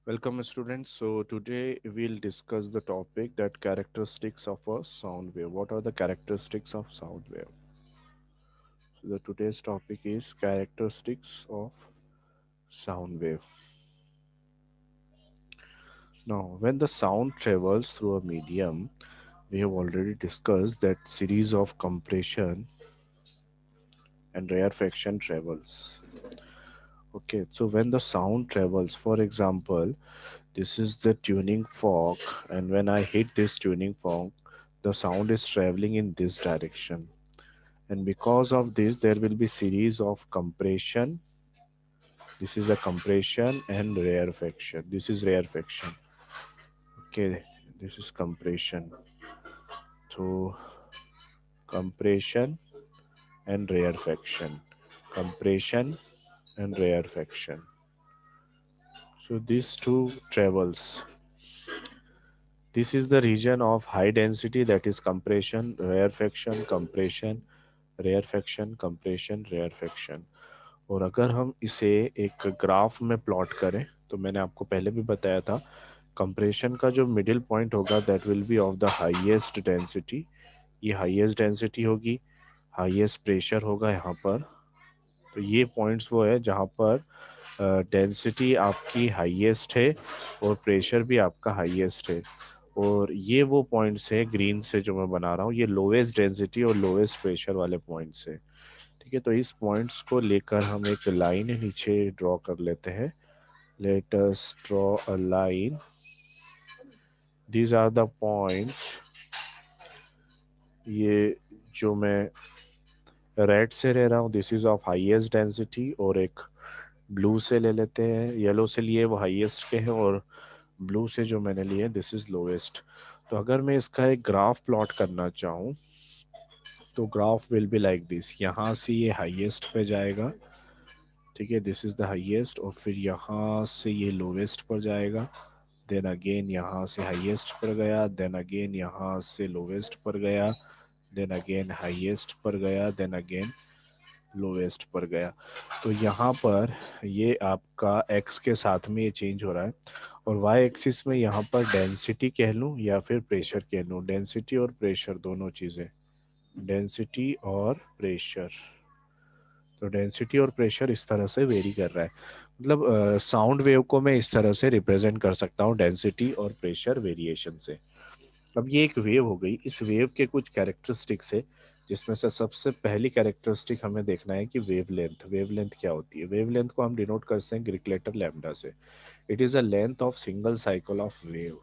Welcome students. So today we'll discuss the topic that characteristics of a sound wave. What are the characteristics of sound wave? So the today's topic is characteristics of sound wave. Now, when the sound travels through a medium, we have already discussed that series of compression and rarefaction travels. Okay, so when the sound travels, for example, this is the tuning fork, and when I hit this tuning fork, the sound is traveling in this direction. And because of this, there will be series of compression. This is a compression and rarefaction. This is rarefaction. Okay, this is compression. So compression and rarefaction. Compression and rarefaction. So these two travels. This is the region of high density, that is compression, rarefaction, compression, rarefaction, compression, rarefaction. और अगर हम इसे एक graph में plot करें तो मैंने आपको पहले भी बताया था, कंप्रेशन का जो मिडिल पॉइंट होगा that will be of the highest density. ये हाईएस्ट डेंसिटी होगी, हाईएस्ट प्रेशर होगा यहाँ पर. तो ये पॉइंट्स वो है जहाँ पर डेंसिटी आपकी हाईएस्ट है और प्रेशर भी आपका हाईएस्ट है. और ये वो पॉइंट्स है ग्रीन से जो मैं बना रहा हूँ, ये लोवेस्ट डेंसिटी और लोवेस्ट प्रेशर वाले पॉइंट्स है. ठीक है, तो इस पॉइंट्स को लेकर हम एक लाइन नीचे ड्रॉ कर लेते हैं. Let us draw a line. These are the points. ये जो मैं रेड से ले रहा हूँ this is of highest density, और एक ब्लू से ले लेते हैं, येलो से लिए वो हाईएस्ट के हैं और ब्लू से जो मैंने लिए दिस इज लोवेस्ट. तो अगर मैं इसका एक ग्राफ प्लॉट करना चाहूँ तो graph will be like this. यहाँ से ये हाईएस्ट पे जाएगा, ठीक है, दिस इज द हाईएस्ट, और फिर यहाँ से ये लोवेस्ट पर जाएगा. देन अगेन यहाँ से हाईएस्ट पर गया, देन अगेन यहाँ से लोवेस्ट पर गया, देन अगेन हाईएस्ट पर गया, देन अगेन लोवेस्ट पर गया. तो यहाँ पर ये आपका एक्स के साथ में ये चेंज हो रहा है. और वाई एक्सिस में यहाँ पर डेंसिटी कह लूँ या फिर प्रेशर कह लूँ, डेंसिटी और प्रेशर दोनों चीज़ें, डेंसिटी और प्रेशर. तो डेंसिटी और प्रेशर इस तरह से वेरी कर रहा है. मतलब साउंड वेव को मैं इस तरह से रिप्रेजेंट कर सकता हूँ डेंसिटी और प्रेशर वेरिएशन से. अब ये एक वेव हो गई. इस वेव के कुछ कैरेक्टरिस्टिक्स है, जिसमें से सबसे पहली कैरेक्टरिस्टिक हमें देखना है कि वेव लेंथ. वेव लेंथ क्या होती है? वेव लेंथ को हम डिनोट करते हैं ग्रीक लैम्डा से. It is a length of single cycle of wave.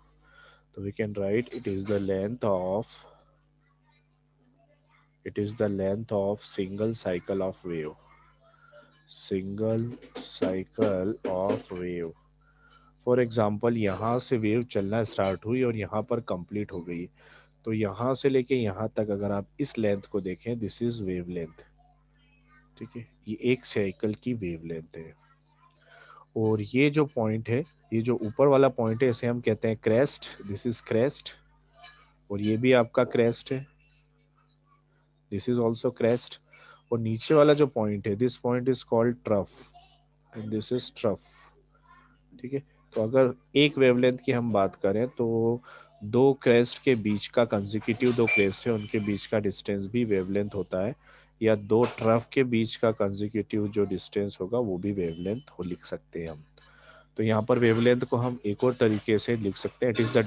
तो we can write it is the length of single cycle of wave. Single cycle of wave. For example यहाँ से wave चलना start हुई और यहाँ पर complete हो गई. तो यहाँ से लेके यहाँ तक अगर आप इस लेंथ को देखें दिस इज वेव लेंथ. ठीक है, ये एक साइकिल की वेव लेंथ है. और ये जो पॉइंट है, ये जो ऊपर वाला पॉइंट है, इसे हम कहते हैं क्रेस्ट. This is crest. और ये भी आपका क्रेस्ट है, दिस इज ऑल्सो क्रेस्ट. और नीचे वाला जो पॉइंट है, this point is called trough, and this is trough. ठीक है, तो अगर एक वेवलेंथ की हम बात करें तो दो क्रेस्ट के बीच का कंसेक्यूटिव, दो क्रेस्ट है उनके बीच का डिस्टेंस भी वेवलेंथ होता है, या दो ट्रफ के बीच का कंसेक्यूटिव जो डिस्टेंस होगा वो भी वेवलेंथ हो लिख सकते हैं हम. तो यहाँ पर वेवलेंथ को हम एक और तरीके से लिख सकते हैं. It is the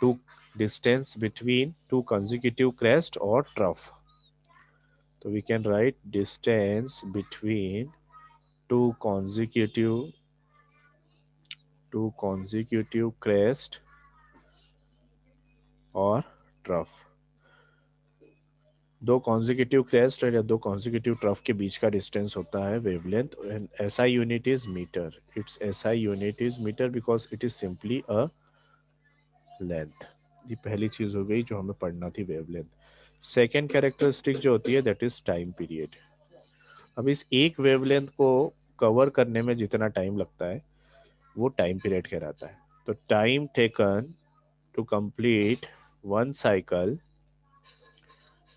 two distance between two consecutive crest और ट्रफ. तो we can write distance between two consecutive crest और ट्रफ. दो कॉन्जिक्यूटिव क्रेस्ट या दो कॉन्जिक्यूटिव ट्रफ के बीच का डिस्टेंस होता है wavelength. And SI unit is metre. Its SI unit is metre because it is simply a length. ये पहली चीज हो गई जो हमें पढ़ना थी, वेवलेंथ. सेकेंड कैरेक्टरिस्टिक जो होती है दैट इज टाइम पीरियड. अब इस एक वेवलेंथ को कवर करने में जितना टाइम लगता है वो टाइम पीरियड कहलाता है. तो time taken to complete one cycle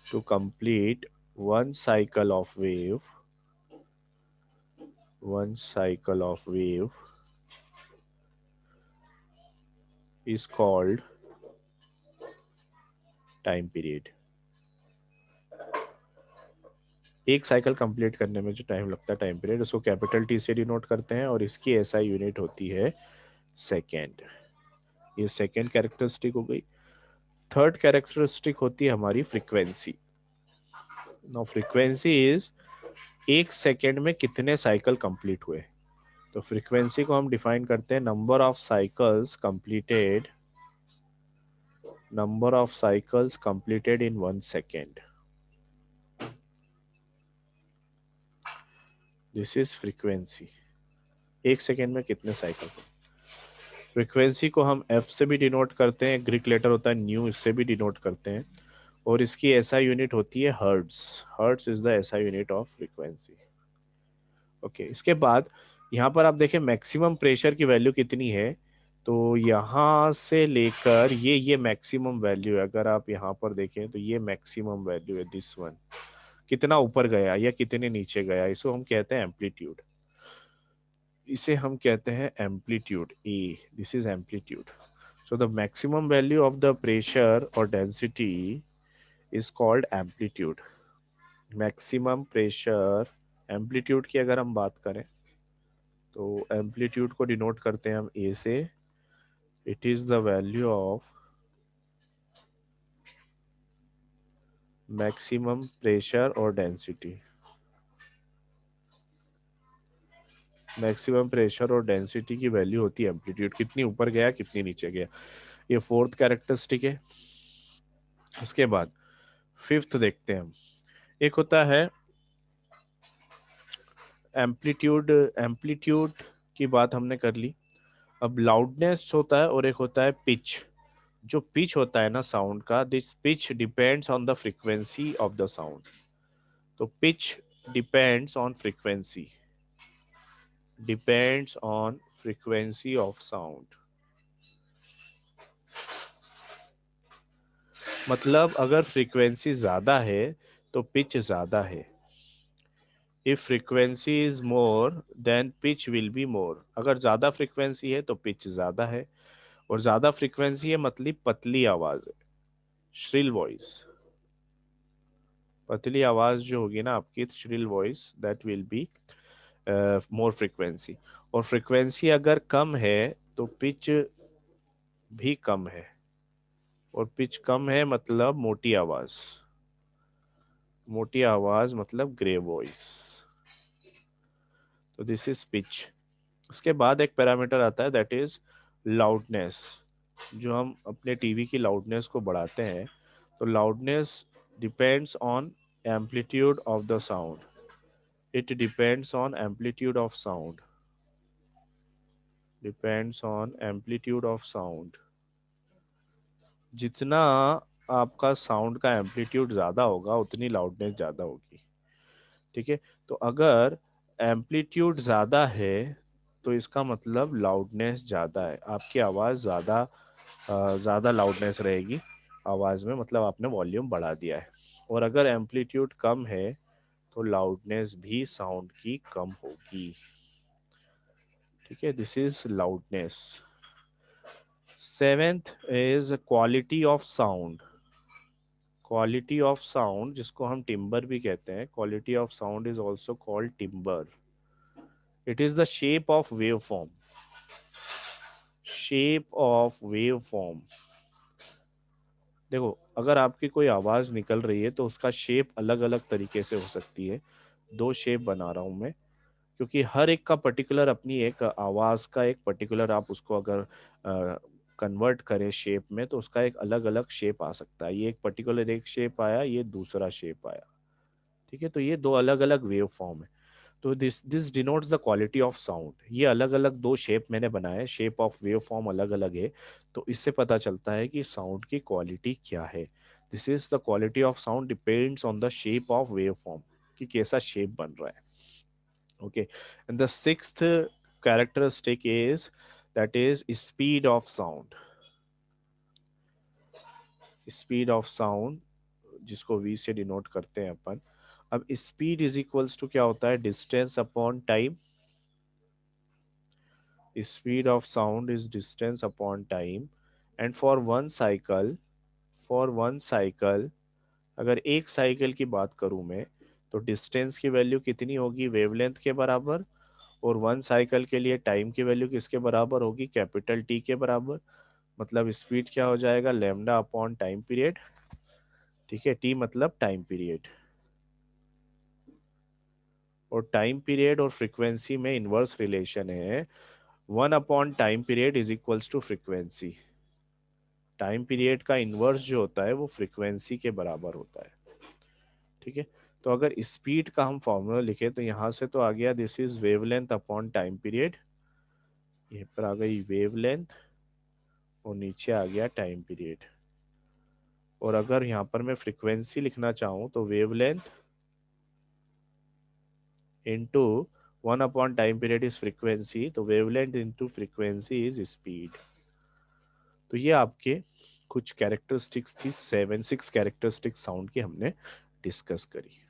to complete one cycle of wave one cycle of wave is called time period. एक साइकिल कंप्लीट करने में जो टाइम लगता है टाइम पीरियड, उसको कैपिटल टी से डिनोट करते हैं और इसकी एसआई यूनिट होती है सेकेंड। ये सेकेंड कैरेक्टरिस्टिक हो गई। थर्ड कैरेक्टरिस्टिक होती है हमारी फ्रीक्वेंसी। नाउ फ्रीक्वेंसी इज एक सेकेंड में कितने साइकिल कंप्लीट हुए। तो फ्रीक्वेंसी को हम डिफाइन करते हैं number of cycles completed, number of cycles completed in 1 second. This is frequency. एक सेकेंड में कितने साइकिल। फ्रीक्वेंसी को हम एफ से भी डिनोट करते हैं, ग्रीक लेटर होता है न्यू, इससे भी डिनोट करते हैं, और इसकी एसआई यूनिट होती है hertz. Hertz is the SI unit of frequency. Okay, इसके बाद यहाँ पर आप देखें मैक्सिमम प्रेशर की वैल्यू कितनी है। तो यहाँ से लेकर ये मैक्सिमम वैल्यू है। अगर आप यहाँ पर देखें तो ये मैक्सिमम वैल्यू है, दिस वन। कितना ऊपर गया या कितने नीचे गया, इसको हम कहते हैं एम्पलीट्यूड। इसे हम कहते हैं amplitude A. This is amplitude. So the maximum value of the pressure और density is called amplitude. Maximum pressure, amplitude की अगर हम बात करें तो एम्पलीट्यूड को डिनोट करते हैं हम ए से। It is the value of maximum pressure और डेंसिटी। मैक्सिमम प्रेशर और डेंसिटी की वैल्यू होती है एम्पलीट्यूड, कितनी ऊपर गया कितनी नीचे गया। ये फोर्थ कैरेक्टरिस्टिक है। इसके बाद फिफ्थ देखते हैं हम। एक होता है एम्पलीट्यूड। एम्पलीट्यूड की बात हमने कर ली। अब लाउडनेस होता है और एक होता है पिच। जो पिच होता है ना साउंड का, this pitch depends on the frequency of the sound. तो pitch depends on frequency, depends on frequency of sound. मतलब अगर फ्रीक्वेंसी ज्यादा है तो पिच ज्यादा है। If frequency is more then pitch will be more. अगर ज्यादा फ्रीक्वेंसी है तो पिच ज्यादा है, और ज्यादा फ्रीक्वेंसी है मतलब पतली आवाज है, श्रिल वॉइस। पतली आवाज जो होगी ना आपकी, shrill voice, that will be more frequency. और फ्रीक्वेंसी अगर कम है तो पिच भी कम है, और पिच कम है मतलब मोटी आवाज। मोटी आवाज मतलब ग्रे वॉइस। तो दिस इज पिच। उसके बाद एक पैरामीटर आता है दैट इज लाउडनेस। जो हम अपने टीवी की लाउडनेस को बढ़ाते हैं, तो loudness depends on amplitude of the sound. It depends on amplitude of sound, depends on amplitude of sound. जितना आपका साउंड का एम्पलीट्यूड ज़्यादा होगा उतनी लाउडनेस ज़्यादा होगी। ठीक है, तो अगर एम्पलीट्यूड ज़्यादा है तो इसका मतलब लाउडनेस ज़्यादा है, आपकी आवाज़ ज़्यादा लाउडनेस रहेगी आवाज़ में, मतलब आपने वॉल्यूम बढ़ा दिया है। और अगर एम्पलीट्यूड कम है तो लाउडनेस भी साउंड की कम होगी। ठीक है, this is loudness. Seventh is quality of sound. Quality of sound, जिसको हम टिम्बर भी कहते हैं, quality of sound is also called timber. It is the shape of wave form. Shape of wave form. देखो, अगर आपकी कोई आवाज निकल रही है तो उसका शेप अलग अलग तरीके से हो सकती है। दो शेप बना रहा हूं मैं, क्योंकि हर एक का पर्टिकुलर अपनी एक आवाज का एक पर्टिकुलर, आप उसको अगर कन्वर्ट करें शेप में तो उसका एक अलग अलग शेप आ सकता है। ये एक पर्टिकुलर एक शेप आया, ये दूसरा शेप आया। ठीक है, तो ये दो अलग अलग वेव फॉर्म है। तो this this denotes the quality of sound. ये अलग अलग दो शेप मैंने बनाए, शेप ऑफ वेव फॉर्म अलग अलग है, तो इससे पता चलता है कि साउंड की क्वालिटी क्या है। This is the quality of sound depends on the shape of wave form, कि कैसा शेप बन रहा है। Okay, and the sixth characteristic is that is speed of sound. Speed of sound, जिसको v से डिनोट करते हैं अपन। अब स्पीड इज इक्वल्स टू क्या होता है, distance upon time. Speed of sound is distance upon time. And for one cycle अगर एक साइकिल की बात करूं मैं, तो डिस्टेंस की वैल्यू कितनी होगी, वेवलेंथ के बराबर। और वन साइकिल के लिए टाइम की वैल्यू किसके बराबर होगी, कैपिटल टी के बराबर। मतलब स्पीड क्या हो जाएगा, लैम्डा अपॉन टाइम पीरियड। ठीक है, टी मतलब टाइम पीरियड। और टाइम पीरियड और फ्रीक्वेंसी में इनवर्स रिलेशन है। One upon time period is equals to frequency. Time period का इनवर्स जो होता है वो फ्रीक्वेंसी के बराबर होता है। ठीक है, तो अगर स्पीड का हम फॉर्मूला लिखे तो यहाँ से तो आ गया this is wavelength upon time period. ये पर आ गई वेवलेंथ और नीचे आ गया टाइम पीरियड। और अगर यहाँ पर मैं फ्रीक्वेंसी लिखना चाहूँ तो wavelength into one upon time period is frequency, तो wavelength into frequency is speed. तो ये आपके कुछ कैरेक्टरिस्टिक्स थी, 7 6 कैरेक्टरिस्टिक्स साउंड की हमने डिस्कस करी।